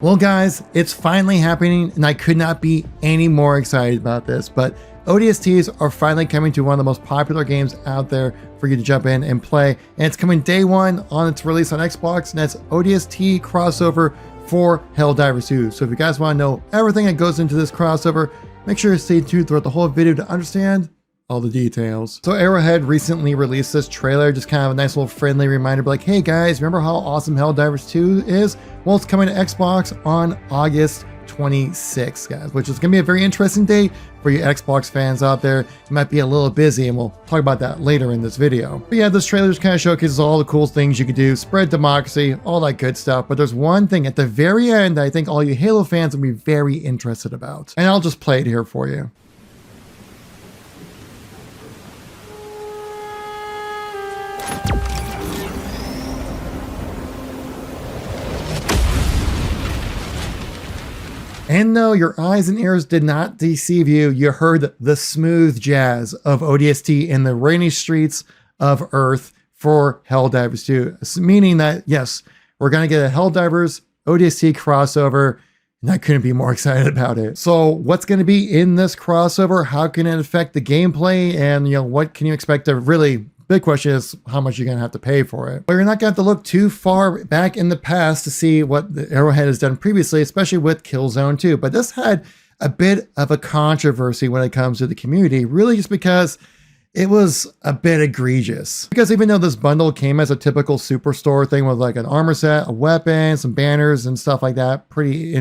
Well guys, it's finally happening and I could not be any more excited about this, but ODSTs are finally coming to one of the most popular games out there for you to jump in and play, and it's coming day one on its release on Xbox, and that's ODST Crossover for Helldivers 2. So if you guys want to know everything that goes into this crossover, make sure to stay tuned throughout the whole video to understand all the details. So Arrowhead recently released this trailer, just kind of a nice little friendly reminder, like, hey guys, remember how awesome Helldivers 2 is? Well, it's coming to Xbox on August 26th, guys, which is going to be a very interesting date for you Xbox fans out there. You might be a little busy, and we'll talk about that later in this video. But yeah, this trailer just kind of showcases all the cool things you can do, spread democracy, all that good stuff. But there's one thing at the very end I think all you Halo fans will be very interested about, and I'll just play it here for you. And no, your eyes and ears did not deceive you. You heard the smooth jazz of ODST in the rainy streets of Earth for Helldivers 2. Meaning that, yes, we're going to get a Helldivers ODST crossover, and I couldn't be more excited about it. So what's going to be in this crossover? How can it affect the gameplay? And, what can you expect to really... Big question is how much you're going to have to pay for it. But you're not going to have to look too far back in the past to see what the Arrowhead has done previously, especially with Killzone 2. But this had a bit of a controversy when it comes to the community, really just because it was a bit egregious. Because even though this bundle came as a typical superstore thing with like an armor set, a weapon, some banners and stuff like that, pretty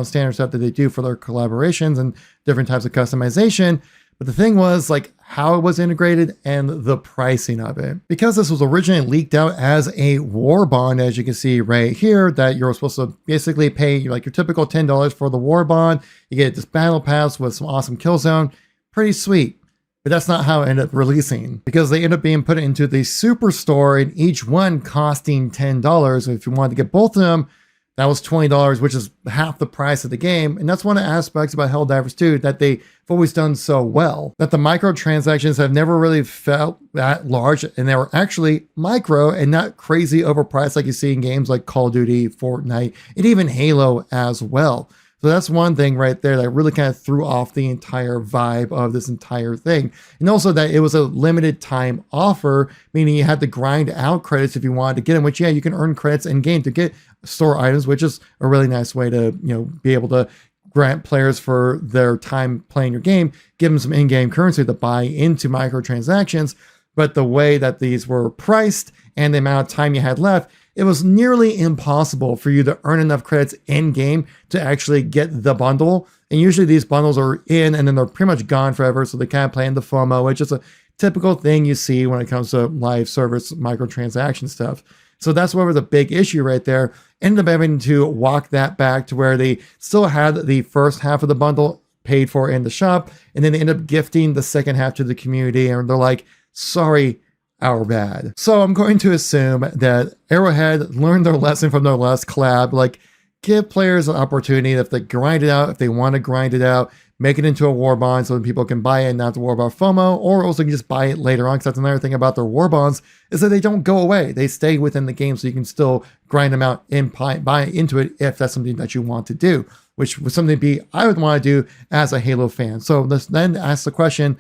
standard stuff that they do for their collaborations and different types of customization. But the thing was like how it was integrated and the pricing of it. Because this was originally leaked out as a war bond, as you can see right here, that you're supposed to basically pay like your typical $10 for the war bond. You get this battle pass with some awesome Killzone. Pretty sweet. But that's not how it ended up releasing, because they ended up being put into the superstore and each one costing $10. If you wanted to get both of them, that was $20, which is half the price of the game. And that's one of the aspects about Helldivers 2 that they've always done so well, that the microtransactions have never really felt that large, and they were actually micro and not crazy overpriced like you see in games like Call of Duty, Fortnite, and even Halo as well. So that's one thing right there that really kind of threw off the entire vibe of this entire thing. And also that it was a limited time offer, meaning you had to grind out credits if you wanted to get them, which, yeah, you can earn credits in game to get store items, which is a really nice way to, be able to grant players for their time playing your game, give them some in-game currency to buy into microtransactions. But the way that these were priced and the amount of time you had left, it was nearly impossible for you to earn enough credits in-game to actually get the bundle. And usually these bundles are in and then they're pretty much gone forever, so they kind of play into FOMO, which is a typical thing you see when it comes to live service microtransaction stuff. So that's what was a big issue right there. Ended up having to walk that back to where they still had the first half of the bundle paid for in the shop, and then they end up gifting the second half to the community, and they're like, sorry, our bad. So I'm going to assume that Arrowhead learned their lesson from their last collab, like give players an opportunity if they grind it out, if they want to grind it out, make it into a war bond so that people can buy it and not have to worry about FOMO, or also can just buy it later on, because that's another thing about their war bonds is that they don't go away. They stay within the game, so you can still grind them out and buy into it if that's something that you want to do, which was something I would want to do as a Halo fan. So let's then ask the question,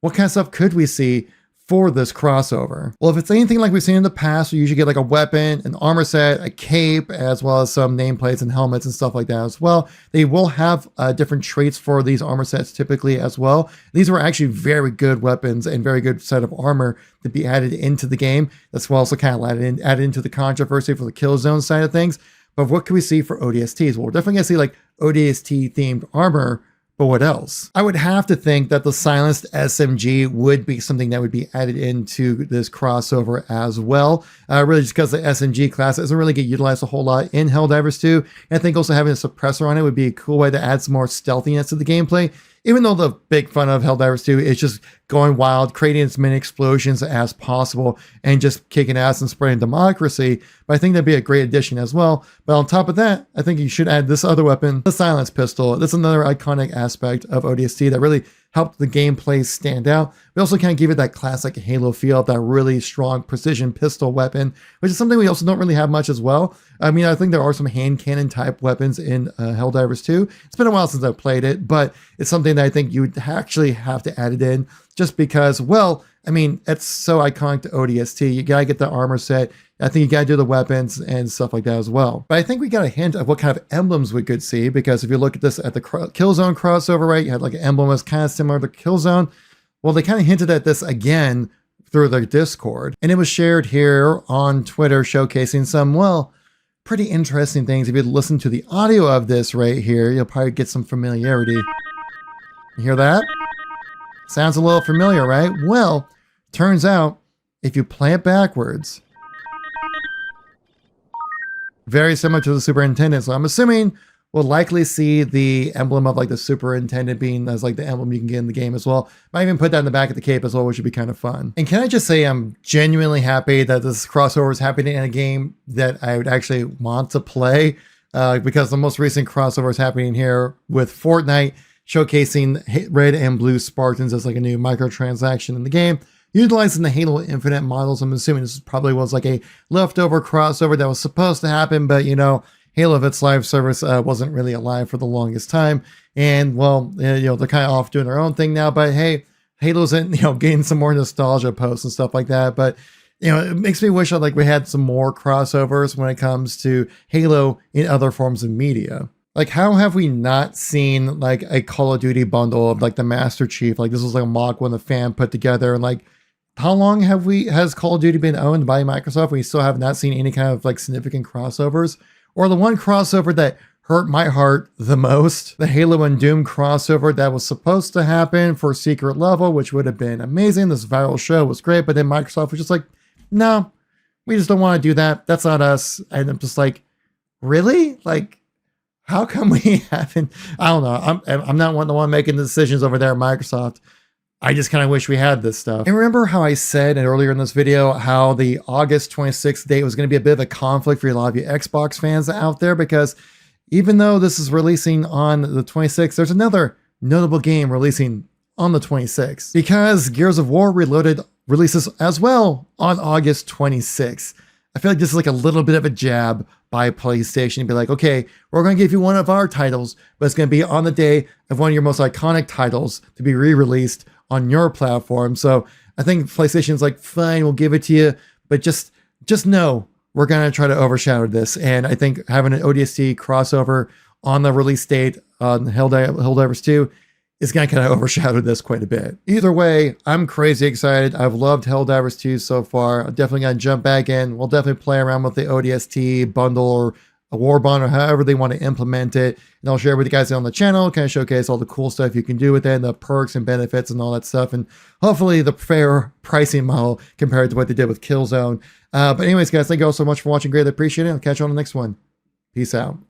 what kind of stuff could we see for this crossover? Well, if it's anything like we've seen in the past, we usually get like a weapon, an armor set, a cape, as well as some nameplates and helmets and stuff like that as well. They will have different traits for these armor sets typically as well. These were actually very good weapons and very good set of armor to be added into the game. That's also kind of added into the controversy for the Killzone side of things. But what can we see for ODSTs? Well, we're definitely gonna see like ODST themed armor. But what else? I would have to think that the silenced SMG would be something that would be added into this crossover as well. Really just because the SMG class doesn't really get utilized a whole lot in Helldivers 2. And I think also having a suppressor on it would be a cool way to add some more stealthiness to the gameplay. Even though the big fun of Helldivers 2 is just going wild, creating as many explosions as possible, and just kicking ass and spreading democracy. But I think that'd be a great addition as well. But on top of that, I think you should add this other weapon, the silence pistol. That's another iconic aspect of ODST that really helped the gameplay stand out. We also kind of give it that classic Halo feel, that really strong precision pistol weapon, which is something we also don't really have much as well. I mean, I think there are some hand cannon type weapons in Helldivers 2. It's been a while since I've played it, but it's something that I think you would actually have to add it in just because, well, I mean, it's so iconic to ODST. You gotta get the armor set. I think you gotta do the weapons and stuff like that as well. But I think we got a hint of what kind of emblems we could see, because if you look at this at the Killzone crossover, right, you had like an emblem that's kind of similar to Killzone. Well, they kind of hinted at this again through their Discord, and it was shared here on Twitter, showcasing some, well, pretty interesting things. If you listen to the audio of this right here, you'll probably get some familiarity. You hear that? Sounds a little familiar, right? Well, turns out if you play it backwards, very similar to the superintendent. So I'm assuming we'll likely see the emblem of like the superintendent being as like the emblem you can get in the game as well. Might even put that in the back of the cape as well, which would be kind of fun. And can I just say I'm genuinely happy that this crossover is happening in a game that I would actually want to play, because the most recent crossover is happening here with Fortnite, showcasing red and blue Spartans as like a new microtransaction in the game, utilizing the Halo Infinite models. I'm assuming this probably was like a leftover crossover that was supposed to happen, but you know, Halo of its live service wasn't really alive for the longest time. And well, you know, they're kind of off doing their own thing now, but hey, Halo's in, you know, getting some more nostalgia posts and stuff like that. But you know, it makes me wish like we had some more crossovers when it comes to Halo in other forms of media. Like, how have we not seen like a Call of Duty bundle of like the Master Chief? Like, this was like a mock one the fan put together, and like, how long has Call of Duty been owned by Microsoft? We still have not seen any kind of like significant crossovers. Or the one crossover that hurt my heart the most, the Halo and Doom crossover that was supposed to happen for Secret Level, which would have been amazing. This viral show was great, but then Microsoft was just like, no, we just don't want to do that. That's not us. And I'm just like, really? Like, how come we haven't? I don't know. I'm not the one making the decisions over there at Microsoft. I just kind of wish we had this stuff. And remember how I said earlier in this video how the August 26th date was going to be a bit of a conflict for a lot of you Xbox fans out there, because even though this is releasing on the 26th, there's another notable game releasing on the 26th, because Gears of War Reloaded releases as well on August 26th. I feel like this is like a little bit of a jab by PlayStation to be like, okay, we're going to give you one of our titles, but it's going to be on the day of one of your most iconic titles to be re-released on your platform. So I think PlayStation's like, fine, we'll give it to you, but just know we're going to try to overshadow this. And I think having an ODST crossover on the release date on Helldivers 2 is going to kind of overshadow this quite a bit. Either way, I'm crazy excited. I've loved Helldivers 2 so far. I'm definitely going to jump back in. We'll definitely play around with the ODST bundle or a war bond or however they want to implement it. And I'll share with you guys on the channel, kind of showcase all the cool stuff you can do with it, and the perks and benefits and all that stuff. And hopefully the fair pricing model compared to what they did with Killzone. But anyways, guys, thank you all so much for watching. Greatly appreciate it. I'll catch you on the next one. Peace out.